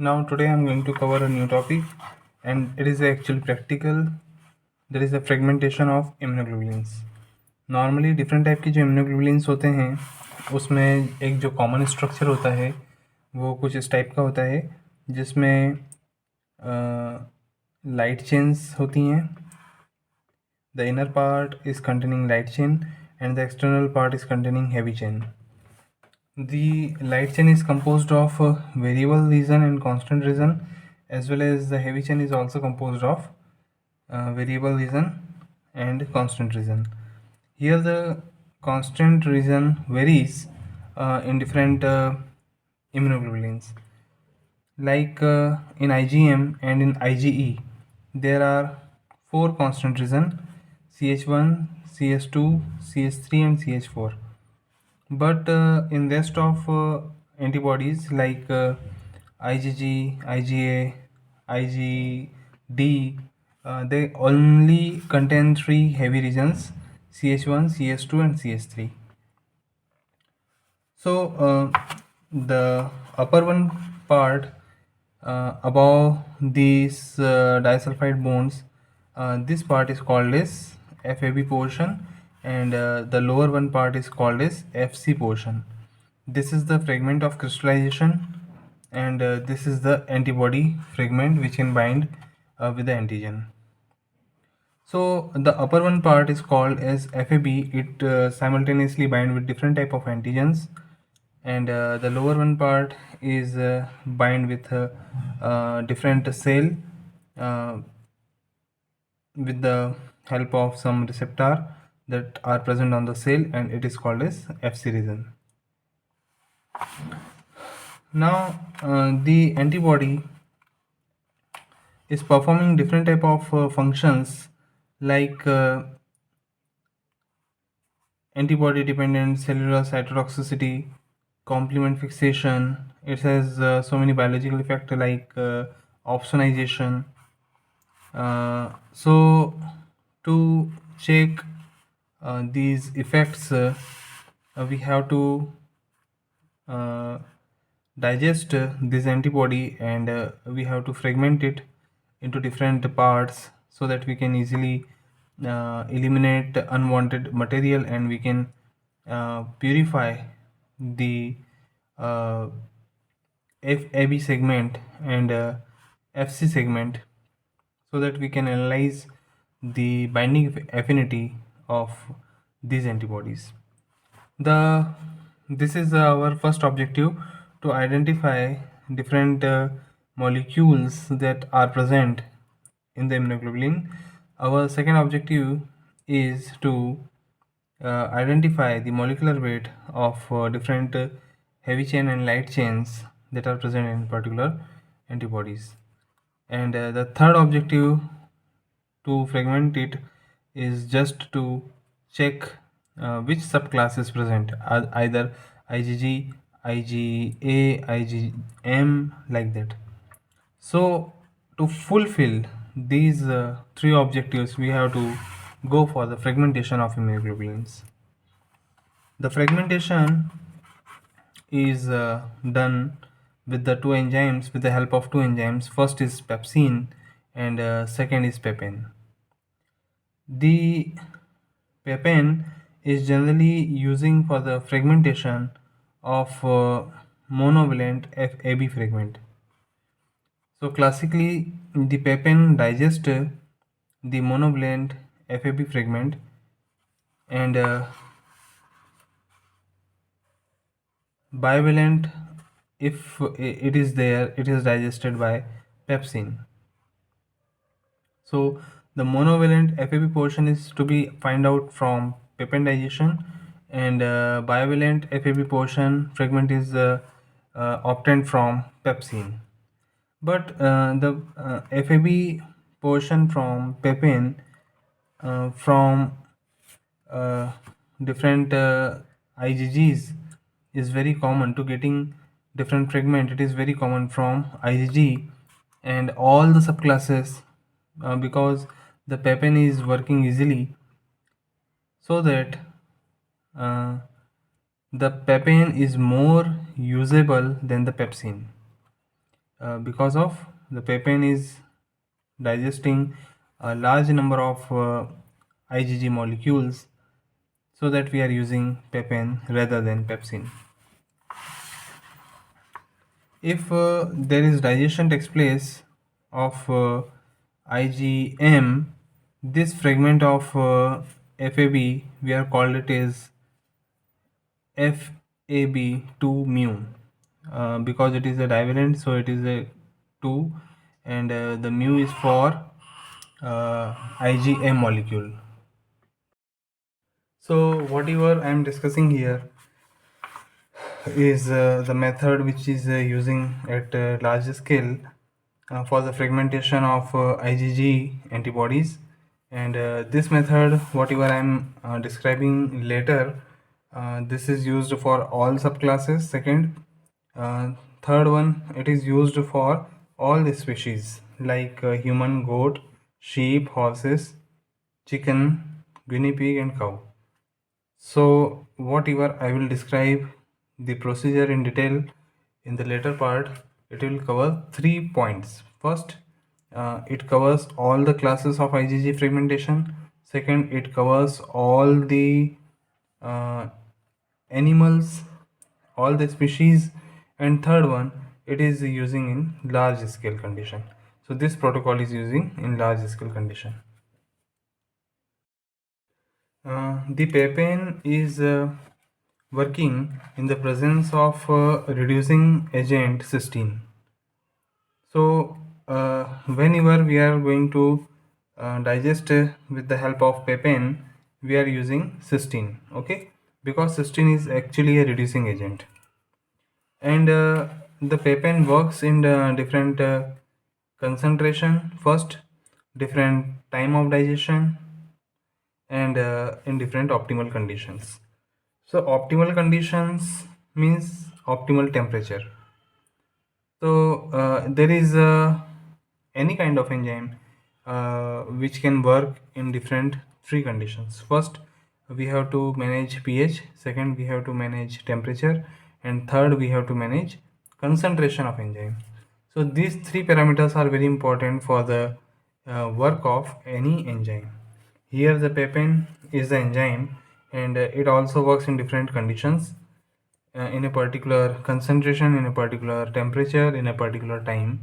Now today I'm going to cover a new topic and it is actually practical. There is a fragmentation of immunoglobulins. Normally different type के जो immunoglobulins होते हैं उसमें एक जो common structure होता है वो कुछ इस टाइप का होता है जिसमें लाइट चेन्स होती हैं. The inner part is containing light chain and the external part is containing heavy chain. The light chain is composed of variable region and constant region, as well as the heavy chain is also composed of variable region and constant region. Here the constant region varies in different immunoglobulins. Like in IgM and in IgE, there are 4 constant region: CH1, CH2, CH3 and CH4. But in rest of antibodies like IgG, IgA, IgD, they only contain 3 heavy regions: CH1, CH2 and CH3. So the upper one part above these disulfide bonds, this part is called as FAB portion, and the lower one part is called as FC portion. This is the fragment of crystallization, and this is the antibody fragment which can bind with the antigen. So the upper one part is called as FAB. It simultaneously bind with different type of antigens, and the lower one part is bind with different cell uh, with the help of some receptor that are present on the cell, and it is called as FC region. Now the antibody is performing different type of functions like antibody dependent cellular cytotoxicity, complement fixation. It has so many biological effects like opsonization. So to check these effects, we have to uh, digest this antibody, and we have to fragment it into different parts so that we can easily eliminate unwanted material, and we can purify the uh, FAB segment and FC segment so that we can analyze the binding affinity of these antibodies. This is our first objective, to identify different molecules that are present in the immunoglobulin. Our second objective is to identify the molecular weight of different heavy chain and light chains that are present in particular antibodies. And the third objective to fragment it is just to check which subclass is present, either IgG, IgA, IgM, like that. So to fulfill these 3 objectives, we have to go for the fragmentation of immunoglobulins. The fragmentation is done with the with the help of 2 enzymes. First is pepsin, and second is papain. The papain is generally using for the fragmentation of monovalent FAB fragment. So classically, the papain digests the monovalent FAB fragment, and bivalent, if it is there, it is digested by pepsin. So the monovalent FAB portion is to be find out from papain digestion, and bivalent FAB portion fragment is obtained from pepsin. But the FAB portion from papain from different IgGs is very common. To getting different fragment, it is very common from IgG and all the subclasses, because the papain is working easily, so that uh, the papain is more usable than the pepsin. because of the papain is digesting a large number of IgG molecules, so that we are using papain rather than pepsin. If there is digestion takes place of IgM, this fragment of FAB, we are called it as FAB2 mu, because it is a divalent, so it is a 2, and the mu is for IgM molecule. So whatever I am discussing here is the method which is using at large scale for the fragmentation of IgG antibodies, and this method whatever I am describing later, this is used for all subclasses. Second, third one, it is used for all the species like human, goat, sheep, horses, chicken, guinea pig and cow. So whatever I will describe the procedure in detail in the later part, it will cover 3 points. First, it covers all the classes of IgG fragmentation. Second, it covers all the animals, all the species, and third one, it is using in large scale condition. So this protocol is using in large scale condition. The papain is working in the presence of reducing agent cysteine. So whenever we are going to digest with the help of papain, we are using cysteine, okay, because cysteine is actually a reducing agent, and the papain works in different concentration, first different time of digestion, and in different optimal conditions. So optimal conditions means optimal temperature. So there is any kind of enzyme which can work in different three conditions. First, we have to manage pH. Second, we have to manage temperature, and third, we have to manage concentration of enzyme. So these three parameters are very important for the work of any enzyme. Here the papain is the enzyme, and it also works in different conditions, in a particular concentration, in a particular temperature, in a particular time,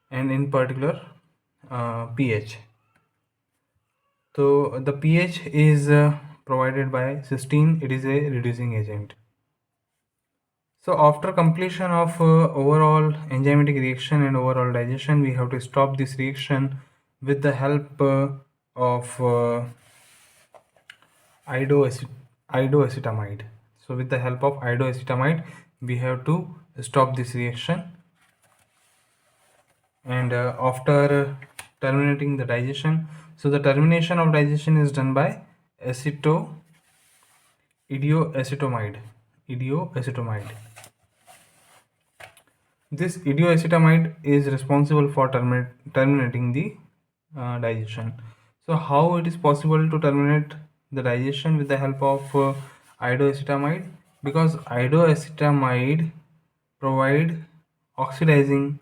and in particular pH. So the pH is provided by cysteine. It is a reducing agent. So after completion of overall enzymatic reaction and overall digestion, we have to stop this reaction with the help of iodoacetamide. So with the help of iodoacetamide, we have to stop this reaction, and after terminating the digestion, so the termination of digestion is done by idioacetamide. This idioacetamide is responsible for terminating the digestion. So how it is possible to terminate the digestion with the help of iodoacetamide? Because iodoacetamide provide oxidizing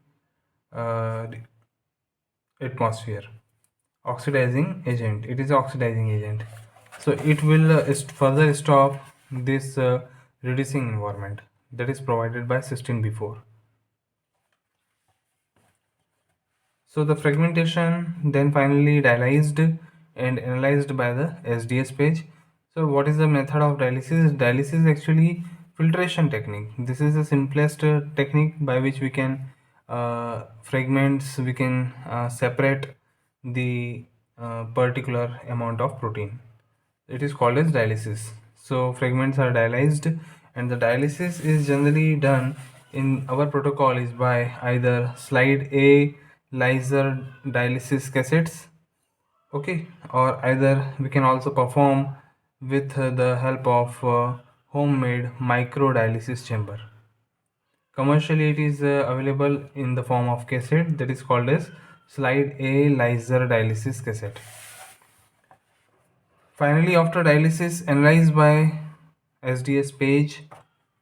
atmosphere, oxidizing agent. It is oxidizing agent, so it will further stop this reducing environment that is provided by cysteine before. So the fragmentation then finally dialyzed and analyzed by the SDS page. So what is the method of dialysis? Dialysis is actually filtration technique. This is the simplest technique by which we can fragments, we can separate the particular amount of protein. It is called as dialysis. So fragments are dialyzed, and the dialysis is generally done in our protocol is by either slide A laser dialysis cassettes, okay, or either we can also perform with the help of homemade micro dialysis chamber. Commercially it is available in the form of cassette, that is called as slide A laser dialysis cassette. Finally, after dialysis, analyzed by SDS page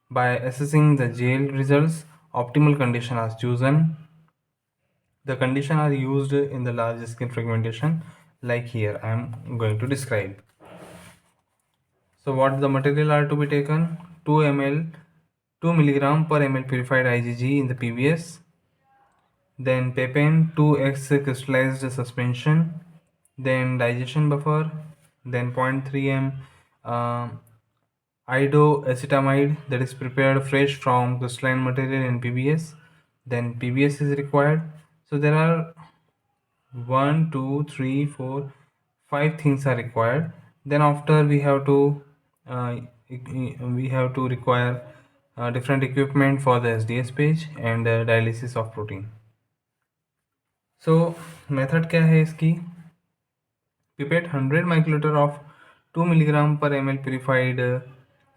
by assessing the GL results, optimal condition are chosen. The condition are used in the large scale fragmentation, like here I am going to describe. So what the material are to be taken? 2 ml, 2 milligram per ml purified IgG in the PBS. Then papain 2x crystallized suspension. Then digestion buffer. Then 0.3 m iodoacetamide that is prepared fresh from crystalline material in PBS. Then PBS is required. So there are 1, 2, 3, 4, 5 things are required. Then after we have to require different equipment for the SDS page and dialysis of protein. So method क्या है इसकी? Pipette 100 microliter of 2 milligram per ml purified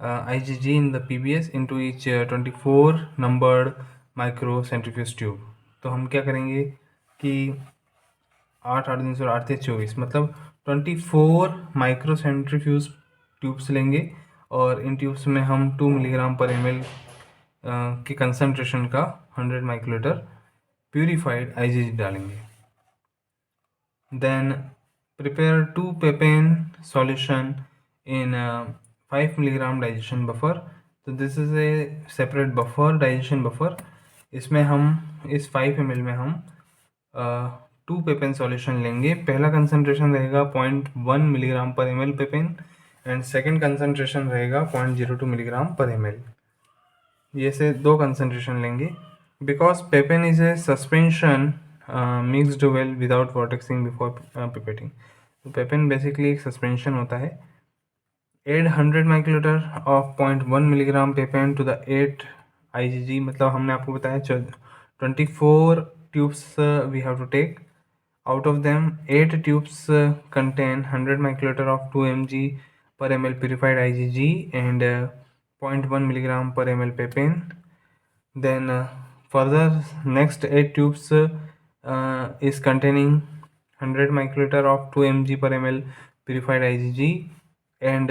IgG in the PBS into each 24 numbered microcentrifuge tube. तो हम क्या करेंगे कि 8 8 3 8 24 मतलब 24 माइक्रोसेंट्रीफ्यूज tubes लेंगे और इन ट्यूब्स में हम 2 मिलीग्राम पर ml की कंसंट्रेशन का 100 माइक्रोलीटर प्यूरिफाइड आईजीजी डालेंगे. Then prepare 2 papain solution in 5 milligram digestion buffer. तो this is a separate buffer, digestion buffer. इसमें हम इस 5 ml में हम 2 पेपेन सॉल्यूशन लेंगे. पहला कंसंट्रेशन रहेगा 0.1 मिलीग्राम पर ml पेपेन एंड सेकेंड कंसंट्रेशन रहेगा 0.02 मिलीग्राम पर ml. ये से दो कंसंट्रेशन लेंगे. Because papain is a suspension mixed well without vortexing before pipetting. तो पेपेन बेसिकली एक सस्पेंशन होता है. Add 100 microlitre of 0.1 milligram papain to the 8 IgG. मतलब हमने आपको बताया 24 tubes we have to take. Out of them, 8 tubes contain 100 microliter of 2 mg per ml purified IgG and 0.1 milligram per ml papain. Then further next 8 tubes is containing 100 microliter of 2 mg per ml purified IgG and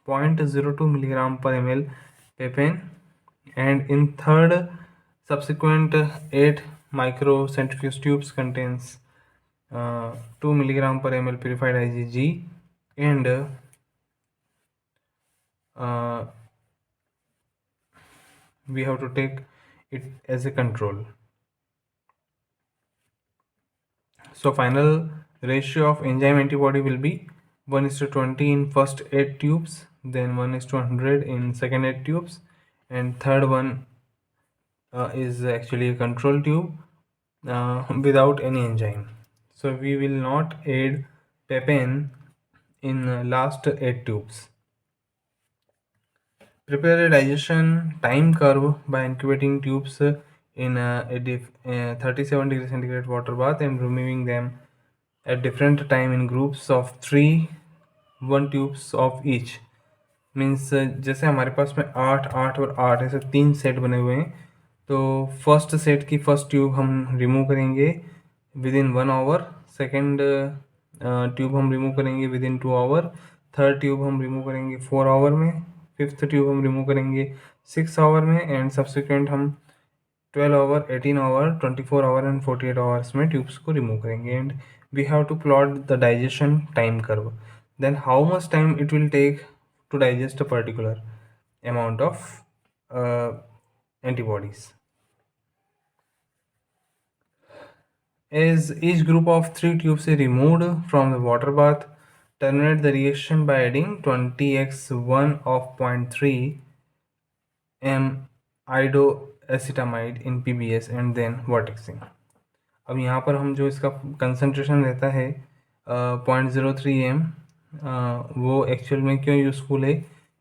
0.02 milligram per ml papain. And in third subsequent 8 microcentrifuge tubes contains 2 milligram per ml purified IgG and we have to take it as a control. So final ratio of enzyme antibody will be 1:20 in first 8 tubes, then 1:100 in second 8 tubes, and third one is actually a control tube without any enzyme. So we will not add papain in last 8 tubes. Prepare a digestion time curve by incubating tubes in a 37 degree centigrade water bath and removing them at different time in groups of 3, 1 tubes of each. Means जैसे हमारे पास में 8 8 और 8 ऐसे 3 set बने हुए हैं. तो first set की फर्स्ट ट्यूब हम रिमूव करेंगे within 1 hour. Second tube हम रिमूव करेंगे within 2 hour. Third tube हम रिमूव करेंगे 4 आवर में. फिफ्थ ट्यूब हम रिमूव करेंगे 6 आवर में. एंड सब्सिक्वेंट हम 12 hour, 18 hour, 24 hour and 48 hours में ट्यूब्स को रिमूव करेंगे. And we have to plot the digestion time curve. Then how much time it will take to digest a particular amount of antibodies. As each group of 3 tubes is removed from the water bath, terminate the reaction by adding 20x1 of 0.3 m iodoacetamide in PBS and then vortexing. अब यहाँ पर हम जो इसका concentration रहता है 0.03 m, वो actual में क्यों यूज़फुल है?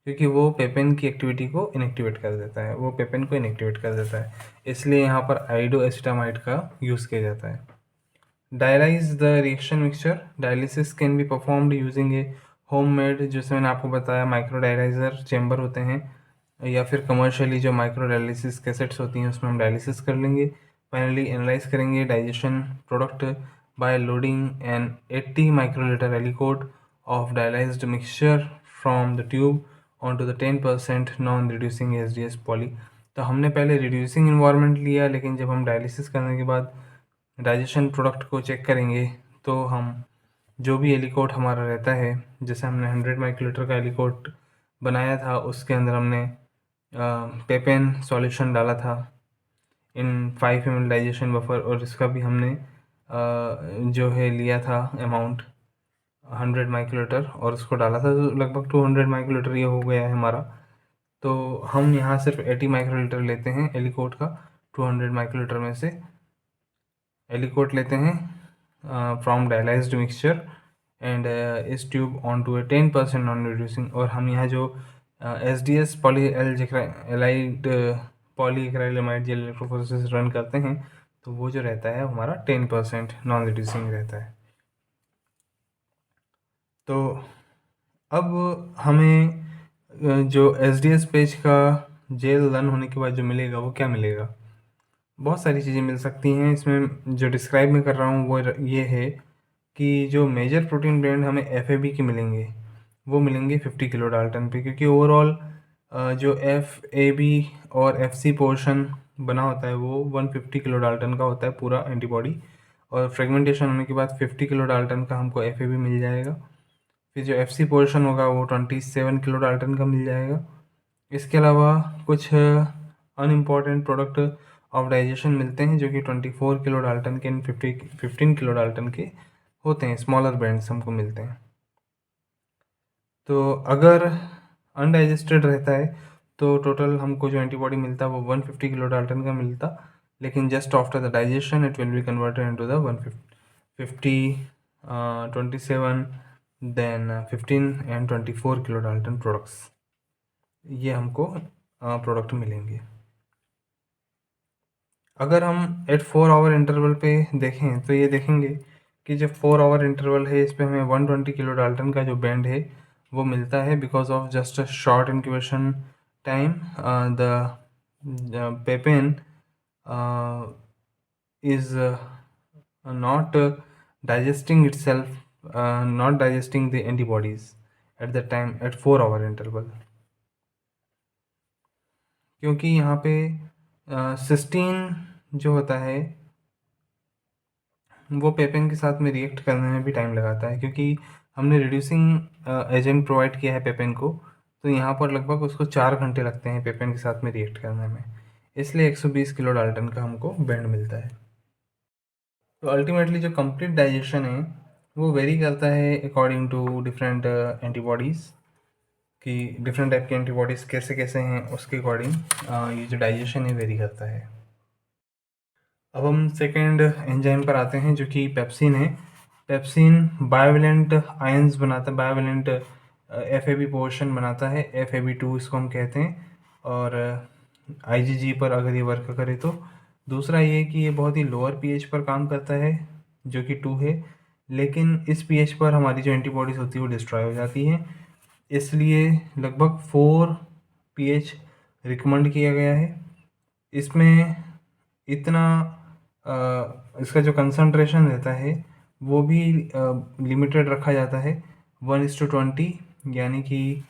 क्योंकि वो पेपेन की एक्टिविटी को इनएक्टिवेट कर देता है. वो पेपेन को इनएक्टिवेट कर देता है, इसलिए यहाँ पर आयोडोएसिटामाइड का यूज़ किया जाता है. Dialyse the reaction mixture. Dialysis can be performed using a homemade, जैसे मैंने आपको बताया माइक्रो डायलाइजर चेम्बर होते हैं, या फिर कमर्शियली जो माइक्रो डायलिसिस कैसेट्स होती हैं उसमें हम डायलिसिस कर लेंगे. फाइनली एनालाइज करेंगे digestion product by loading an 80 microlitre aliquot of dialyzed mixture from the tube onto the 10% non reducing SDS poly. तो हमने पहले रिड्यूसिंग इन्वायरमेंट लिया, लेकिन जब हम डायलिसिस करने के बाद डाइजेशन प्रोडक्ट को चेक करेंगे तो हम जो भी एलिकोट हमारा रहता है, जैसे हमने 100 माइक्रोलीटर का एलिकोट बनाया था, उसके अंदर हमने पेपेन सॉल्यूशन डाला था इन 5 ml डाइजेशन बफर, और इसका भी हमने जो है लिया था अमाउंट 100 माइक्रोलीटर और उसको डाला था, तो लगभग 200 माइक्रोलीटर ये हो गया है हमारा। तो हम यहाँ सिर्फ 80 माइक्रोलीटर लेते हैं एलिकोट का, 200 माइक्रोलीटर में से एलिकोट लेते हैं फ्रॉम डायलाइज्ड मिक्सचर एंड इस tube onto a 10% non reducing. और हम यहाँ जो SDS polyacrylamide polyacrylamide gel electrophoresis run करते हैं, तो वो जो रहता है हमारा 10% नॉन रिड्यूसिंग रहता है। तो अब हमें जो SDS पेज का जेल रन होने के बाद जो मिलेगा वो क्या मिलेगा? बहुत सारी चीज़ें मिल सकती हैं। इसमें जो डिस्क्राइब मैं कर रहा हूँ वो ये है कि जो मेजर प्रोटीन ब्लेंड हमें FAB के मिलेंगे वो मिलेंगे 50 किलो डाल्टन पे, क्योंकि ओवरऑल जो FAB और FC पोर्शन बना होता है वो 150 किलो डाल्टन का होता है पूरा एंटीबॉडी, और फ्रेगमेंटेशन होने के बाद 50 किलो डाल्टन का हमको FAB मिल जाएगा। फिर जो FC पोर्शन होगा वो 27 किलो डाल्टन का मिल जाएगा। इसके अलावा कुछ अनइम्पॉर्टेंट प्रोडक्ट ऑफ डाइजेशन मिलते हैं जो कि 24 किलो डाल्टन के 15 किलो डाल्टन के होते हैं, स्मॉलर बैंड्स हमको मिलते हैं। तो अगर अनडाइजेस्टेड रहता है तो टोटल हमको जो एंटीबॉडी मिलता है वो 150 किलो डाल्टन का मिलता, लेकिन just after the digestion it will be converted into the 150 27 then 15 and 24 kilo dalton products, ये हमको प्रोडक्ट मिलेंगे। अगर हम एट 4 आवर इंटरवल पे देखें तो ये देखेंगे कि जो 4 आवर इंटरवल है इस पे हमें 120 किलो डाल्टन का जो बैंड है वो मिलता है, because of just a short incubation time the पेपेन is not digesting itself, not digesting the antibodies at the time at 4 hour interval, क्योंकि यहाँ पे सिस्टीन जो होता है वो पेपेन के साथ में रिएक्ट करने में भी टाइम लगाता है, क्योंकि हमने रिड्यूसिंग एजेंट प्रोवाइड किया है पेपेन को, तो यहाँ पर लगभग उसको 4 घंटे लगते हैं पेपेन के साथ में रिएक्ट करने में, इसलिए 120 किलो डाल्टन का हमको बैंड मिलता है। तो अल्टीमेटली जो कंप्लीट डाइजेशन है वो वेरी करता है अकॉर्डिंग टू डिफरेंट एंटीबॉडीज़, कि डिफरेंट टाइप के एंटीबॉडीज़ कैसे कैसे हैं उसके अकॉर्डिंग ये जो डाइजेशन है वेरी करता है। अब हम सेकेंड एंजाइम पर आते हैं जो कि पेप्सिन है। पेप्सिन बायोवेलेंट आयंस बनाता है, बायोवेलेंट FAB पोर्शन बनाता है, FAB2 इसको हम कहते हैं, और IgG पर अगर ये वर्क करे तो। दूसरा ये कि ये बहुत ही लोअर pH पर काम करता है जो कि 2 है, लेकिन इस pH पर हमारी जो एंटीबॉडीज़ होती है वो डिस्ट्रॉय हो जाती हैं, इसलिए लगभग 4 pH रिकमेंड किया गया है। इसमें इतना इसका जो कंसंट्रेशन रहता है वो भी लिमिटेड रखा जाता है, 1:20, यानी कि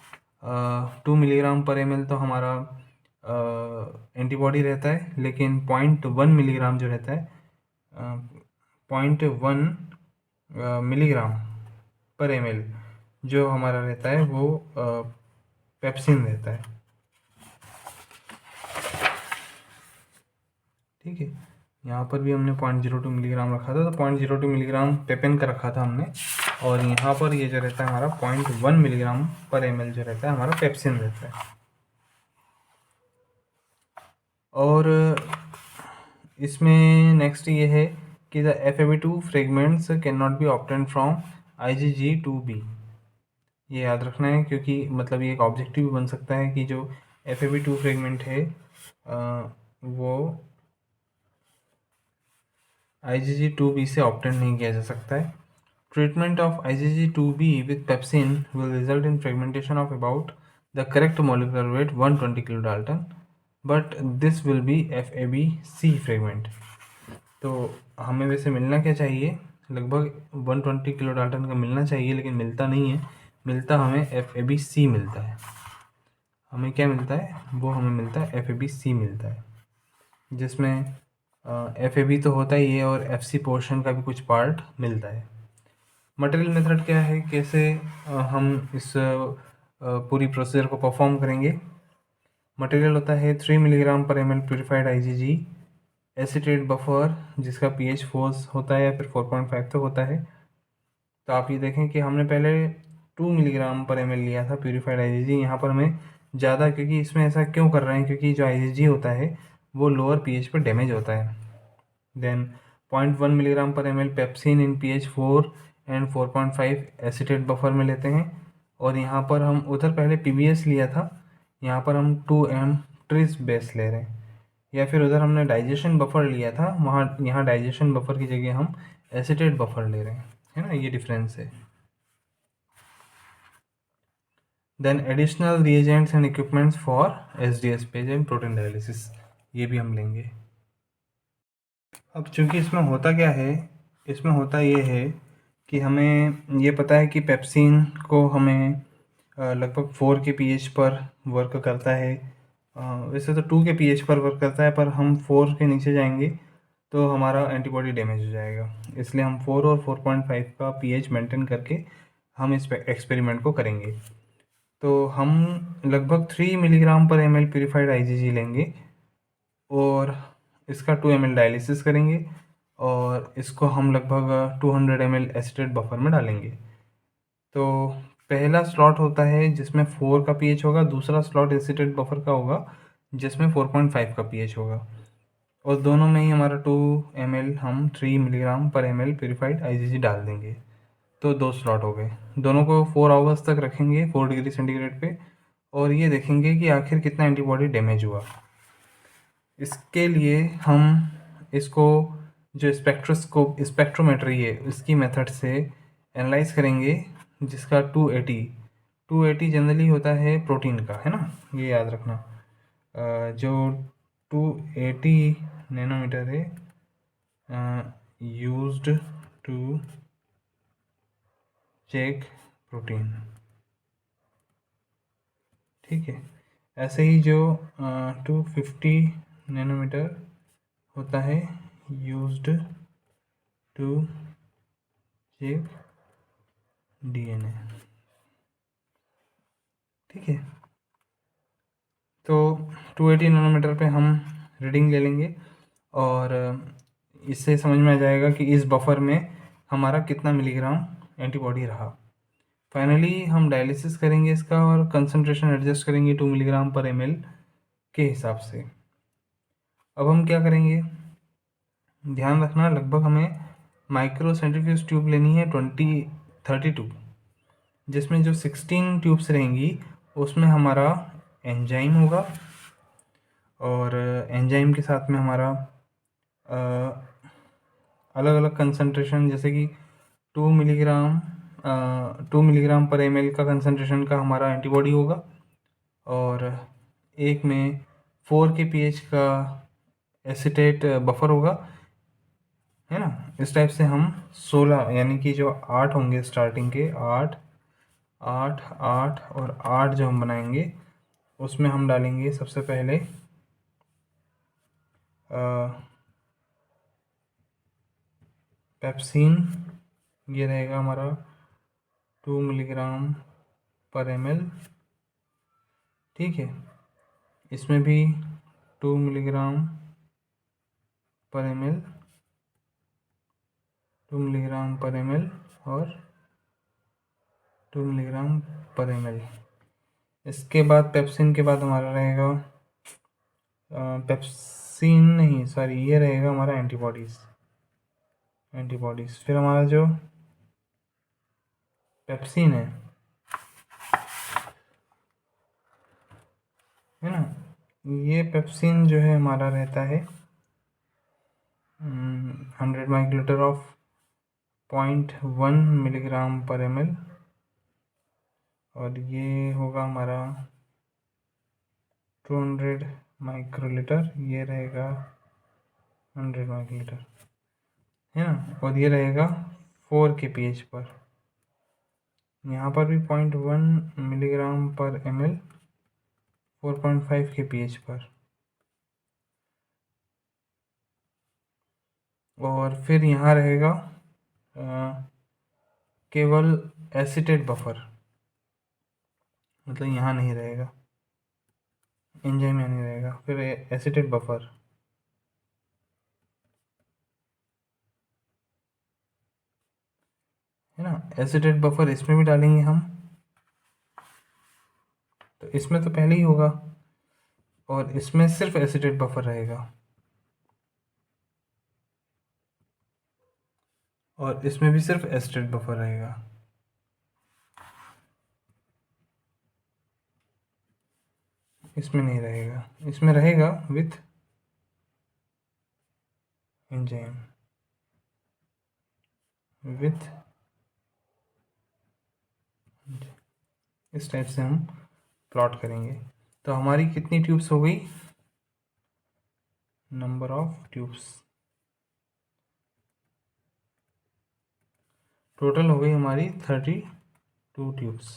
2 मिलीग्राम पर ml तो हमारा एंटीबॉडी रहता है, लेकिन 0.1 मिलीग्राम जो रहता है 0.1 मिलीग्राम पर ml जो हमारा रहता है वो पेप्सिन रहता है। ठीक है, यहाँ पर भी हमने 0.02 मिलीग्राम रखा था, तो 0.02 मिलीग्राम पेपेन का रखा था हमने, और यहाँ पर ये जो रहता है हमारा 0.1 मिलीग्राम पर ml जो रहता है हमारा पेप्सिन रहता है। और इसमें नेक्स्ट ये है कि the FAB2 fragments can not be obtain from IgG2B, ये याद रखना है, क्योंकि मतलब ये एक ऑब्जेक्टिव भी बन सकता है कि जो FAB2 फ्रेगमेंट है वो IgG2B से ऑब्टेन नहीं किया जा सकता है। Treatment of IgG2B with pepsin will result in fragmentation of about the correct molecular weight 120 kilodalton, but this will be FABC fragment। तो हमें वैसे मिलना क्या चाहिए, लगभग 120 किलो डाल्टन का मिलना चाहिए, लेकिन मिलता नहीं है, मिलता हमें FABC मिलता है। हमें क्या मिलता है, वो हमें मिलता है FABC मिलता है, जिसमें FAB तो होता ही है और FC पोर्शन का भी कुछ पार्ट मिलता है। मटेरियल मेथड क्या है, कैसे हम इस पूरी प्रोसीजर को परफॉर्म करेंगे। मटेरियल होता है 3 मिलीग्राम पर ml purified IgG acetate buffer, जिसका pH 4 होता है या फिर 4.5 तक होता है। तो आप ये देखें कि हमने पहले 2 मिलीग्राम पर ml लिया था प्योरीफाइड IgG, यहाँ पर हमें ज़्यादा, क्योंकि इसमें ऐसा क्यों कर रहे हैं, क्योंकि जो IgG होता है वो लोअर pH पर डैमेज होता है। देन 0.1 मिलीग्राम पर ml pepsin in pH 4 and 4.5 acetate buffer में लेते हैं, और यहाँ पर हम उधर पहले PBS लिया था, यहाँ पर हम 2M ट्रिस बेस ले रहे हैं, या फिर उधर हमने डाइजेशन बफर लिया था, वहाँ यहाँ डाइजेशन बफर की जगह हम एसिटेट बफर ले रहे हैं, है ना, ये डिफरेंस है। Then additional reagents and equipments for SDS PAGE and protein dialysis, ये भी हम लेंगे। अब चूंकि इसमें होता क्या है, इसमें होता ये है कि हमें ये पता है कि पेप्सिन को हमें लगभग 4 के pH पर वर्क करता है, वैसे तो 2 के pH पर वर्क करता है, पर हम 4 के नीचे जाएंगे तो हमारा एंटीबॉडी डैमेज हो जाएगा, इसलिए हम 4 और 4.5 का pH मेंटेन करके हम इस एक्सपेरिमेंट को करेंगे। तो हम लगभग 3 मिलीग्राम पर ml प्योरीफाइड IgG लेंगे और इसका 2 ml डायलिसिस करेंगे, और इसको हम लगभग 200 ml एसिटेट बफर में डालेंगे। तो पहला स्लॉट होता है जिसमें 4 का pH होगा, दूसरा स्लॉट एसिटेट बफर का होगा जिसमें 4.5 का pH होगा, और दोनों में ही हमारा 2 ml हम 3 मिलीग्राम पर ml प्योरीफाइड IgG डाल देंगे। तो 2 स्लॉट हो गए, दोनों को 4 आवर्स तक रखेंगे 4 डिग्री सेंटीग्रेड पे, और ये देखेंगे कि आखिर कितना एंटीबॉडी डैमेज हुआ। इसके लिए हम इसको जो स्पेक्ट्रोमेट्री है उसकी मेथड से एनालाइज करेंगे, जिसका 280 जनरली होता है प्रोटीन का, है ना, ये याद रखना। जो 280 नैनोमीटर है यूज्ड टू चेक प्रोटीन, ठीक है। ऐसे ही जो 250 नैनोमीटर होता है यूज्ड टू चेक DNA, ठीक है। तो 280 नैनोमीटर पे हम रीडिंग ले लेंगे, और इससे समझ में आ जाएगा कि इस बफर में हमारा कितना मिलीग्राम एंटीबॉडी रहा। फाइनली हम डायलिसिस करेंगे इसका, और कंसंट्रेशन एडजस्ट करेंगे 2 मिलीग्राम पर ml के हिसाब से। अब हम क्या करेंगे, ध्यान रखना, लगभग हमें माइक्रो सेंट्रीफ्यूज ट्यूब लेनी है 32, जिसमें जो 16 ट्यूब्स रहेंगी उसमें हमारा एंजाइम होगा, और एंजाइम के साथ में हमारा अलग अलग कंसंट्रेशन, जैसे कि 2 मिलीग्राम पर ml का कंसंट्रेशन का हमारा एंटीबॉडी होगा, और एक में 4 के pH का एसिटेट बफर होगा, है ना। इस टाइप से हम 16, यानी कि जो 8 होंगे स्टार्टिंग के 8 8 8 और 8 जो हम बनाएंगे उसमें हम डालेंगे सबसे पहले पेप्सिन, ये रहेगा हमारा 2 मिलीग्राम पर ml, ठीक है। इसमें भी 2 मिलीग्राम पर ml, 2 मिलीग्राम पर ml और 2 मिलीग्राम पर ml। इसके बाद पेप्सिन के बाद हमारा रहेगा पेप्सिन नहीं, सॉरी, ये रहेगा हमारा एंटीबॉडीज़। फिर हमारा जो पेप्सिन है ना, ये पेप्सिन जो है हमारा रहता है 100 माइक्रोलीटर ऑफ 0.1 मिलीग्राम पर ml, और ये होगा हमारा 200 माइक्रोलीटर, ये रहेगा 100 माइक्रोलीटर, है ना, और ये रहेगा 4 के pH पर। यहाँ पर भी 0.1 मिलीग्राम पर ml, 4.5 के pH पर। और फिर यहाँ रहेगा केवल एसीटेट बफर, मतलब यहाँ नहीं रहेगा, एंजाइम यहाँ नहीं रहेगा। फिर एसीटेट बफर, है ना, एसीटेट बफर इसमें भी डालेंगे हम, तो इसमें तो पहले ही होगा, और इसमें सिर्फ एसीटेट बफर रहेगा, और इसमें भी सिर्फ एसीटेट बफर रहेगा। इसमें नहीं रहेगा, इसमें रहेगा विथ एंजाइम, विथ, इस टाइप से हम प्लॉट करेंगे। तो हमारी कितनी ट्यूब्स हो गई, नंबर ऑफ ट्यूब्स टोटल हो गई हमारी 32 ट्यूब्स।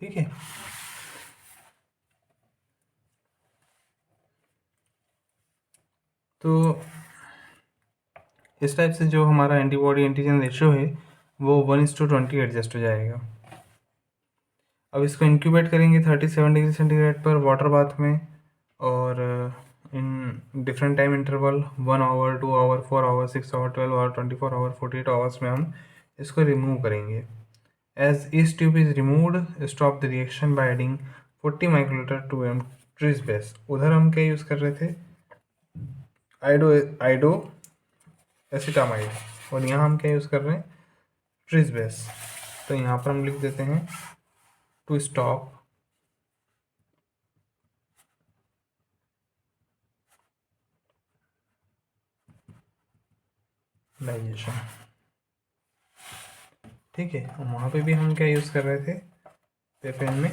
ठीक है, तो इस टाइप से जो हमारा एंटीबॉडी एंटीजन रेशियो है वो 1:20 एडजस्ट हो जाएगा। अब इसको इंक्यूबेट करेंगे 37 डिग्री सेंटीग्रेड पर वाटर बाथ में, और in different time interval 1 hour, 2 hour, 4 hour, 6 hour, 12 hour, 24 hour, 48 hours में हम इसको रिमूव करेंगे। As each tube is removed, stop the reaction by adding 40 microlitre two M tris base. उधर हम क्या यूज़ कर रहे थे, आइडो एसिटामाइड, और यहाँ हम क्या यूज़ कर रहे हैं, ट्रीज बेस। तो यहाँ पर हम लिख देते हैं टू स्टॉप डाइजेशन। ठीक है, और वहाँ पे भी हम क्या यूज़ कर रहे थे, पेपेन में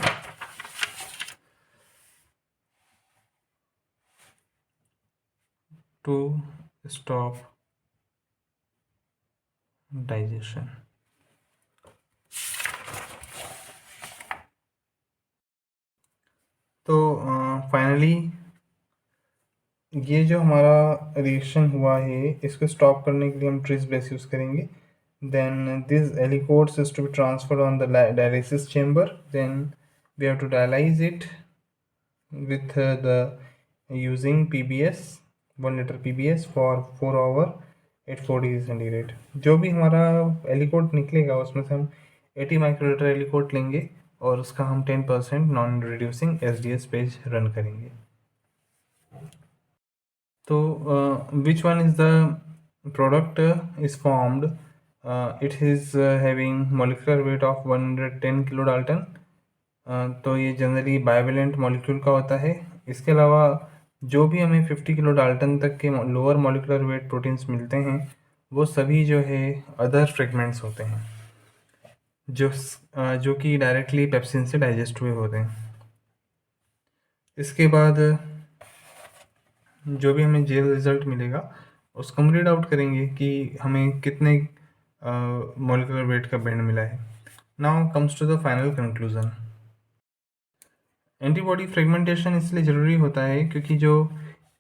टू स्टॉप डाइजेशन। तो फाइनली ये जो हमारा रिएक्शन हुआ है इसको स्टॉप करने के लिए हम ट्रीज बेस यूज़ करेंगे। Then this aliquots is to be transferred on the dialysis chamber, then we have to dialyse it with the using PBS 1 liter PBS for 4 hour at 4 degree centigrade. जो भी हमारा एलिकोट निकलेगा उसमें से हम 80 microlitre एलिकोट लेंगे और उसका हम 10% non reducing SDS page run करेंगे। तो which one is the product is formed, it is having molecular weight of 110 kilo Dalton. तो ये जनरली बाइवेलेंट मॉलिक्यूल का होता है। इसके अलावा जो भी हमें 50 किलो डाल्टन तक के लोअर मॉलिक्यूलर वेट प्रोटीन्स मिलते हैं वो सभी जो है अदर फ्रेगमेंट्स होते हैं, जो कि डायरेक्टली पेप्सिन से डाइजेस्ट हुए होते हैं। इसके बाद जो भी हमें जेल रिजल्ट मिलेगा उसको हम रीड आउट करेंगे कि हमें कितने मॉलिक्यूलर वेट का बैंड मिला है। Now comes to the final conclusion. Antibody fragmentation इसलिए ज़रूरी होता है क्योंकि जो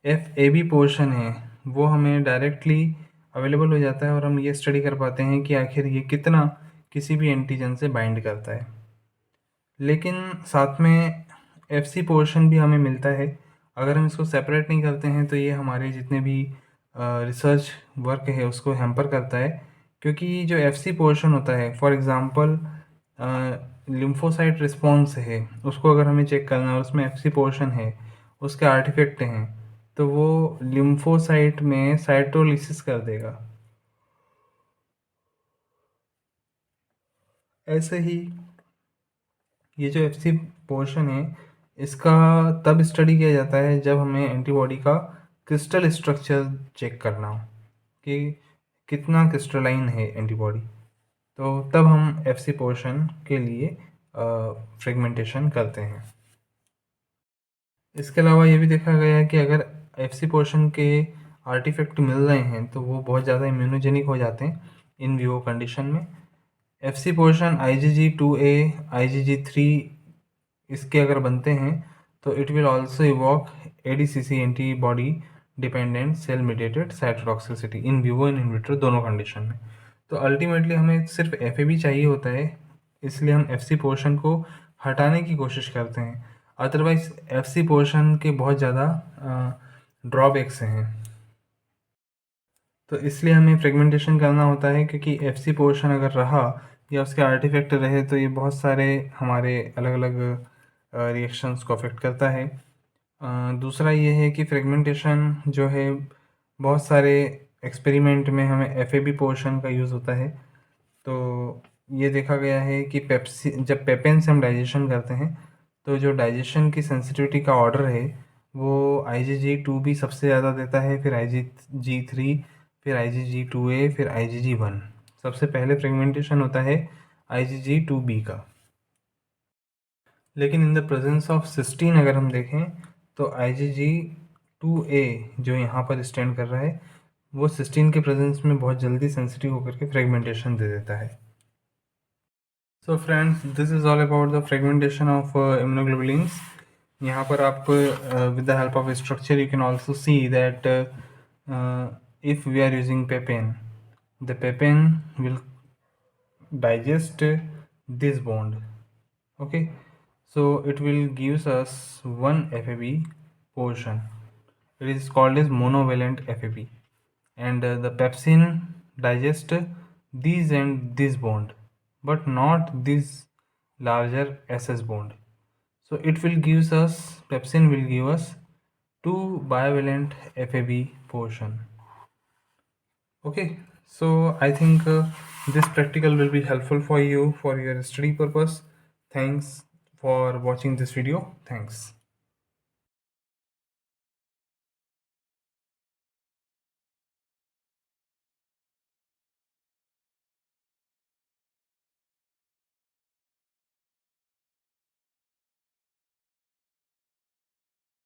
FAB पोर्शन है वो हमें डायरेक्टली अवेलेबल हो जाता है और हम ये स्टडी कर पाते हैं कि आखिर ये कितना किसी भी एंटीजन से बाइंड करता है। लेकिन साथ में FC पोर्शन भी हमें मिलता है। अगर हम इसको सेपरेट नहीं करते हैं तो ये हमारे जितने भी रिसर्च वर्क है उसको हैम्पर करता है, क्योंकि जो FC पोर्शन होता है, फॉर एग्ज़ाम्पल लिम्फोसाइट रिस्पॉन्स है, उसको अगर हमें चेक करना है उसमें FC पोर्शन है, उसके आर्टिफैक्ट हैं, तो वो लिम्फोसाइट में साइटोलिसिस कर देगा। ऐसे ही ये जो FC पोर्शन है इसका तब स्टडी किया जाता है जब हमें एंटीबॉडी का क्रिस्टल स्ट्रक्चर चेक करना हो कि कितना क्रिस्टलाइन है एंटीबॉडी, तो तब हम FC पोर्शन के लिए फ्रेगमेंटेशन करते हैं। इसके अलावा ये भी देखा गया है कि अगर FC पोर्शन के आर्टिफैक्ट मिल रहे हैं तो वो बहुत ज़्यादा इम्यूनोजेनिक हो जाते हैं इन विवो कंडीशन में। FC पोर्शन IgG2A, IgG3 इसके अगर बनते हैं तो it will also evoke ADCC antibody dependent cell mediated cytotoxicity in vivo and in vitro दोनों कंडीशन में। तो अल्टीमेटली हमें सिर्फ FAB चाहिए होता है, इसलिए हम FC पोर्शन को हटाने की कोशिश करते हैं। अदरवाइज FC पोर्शन के बहुत ज़्यादा ड्रॉबैक्स हैं, तो इसलिए हमें फ्रेगमेंटेशन करना होता है, क्योंकि FC पोर्शन अगर रहा या उसके आर्टिफैक्ट रहे तो ये बहुत सारे हमारे अलग अलग रिएक्शंस को अफेक्ट करता है। दूसरा ये है कि फ्रेगमेंटेशन जो है बहुत सारे एक्सपेरिमेंट में हमें FAB पोर्शन का यूज़ होता है। तो ये देखा गया है कि जब पेपेन से हम डाइजेशन करते हैं तो जो डाइजेशन की सेंसिटिविटी का ऑर्डर है वो IgG2B सबसे ज़्यादा देता है, फिर IgG3, फिर IgG2A, फिर IgG1। सबसे पहले फ्रेगमेंटेशन होता है IgG2B का। लेकिन in the presence of cysteine अगर हम देखें तो IgG2A जो यहाँ पर स्टैंड कर रहा है वो सिस्टीन के प्रेजेंस में बहुत जल्दी सेंसिटिव होकर के फ्रेगमेंटेशन दे देता है। So friends, this is all about the fragmentation of immunoglobulins. यहाँ पर आप with the help of a structure you can also see that if we are using papain, the papain will digest this bond. Okay, so it will gives us one FAB portion. It is called as monovalent FAB, and the pepsin digest these and this bond, but not this larger SS bond. So it will gives us, pepsin will give us two bivalent FAB portion. Okay, so I think this practical will be helpful for you for your study purpose. Thanks for watching this video. Thanks.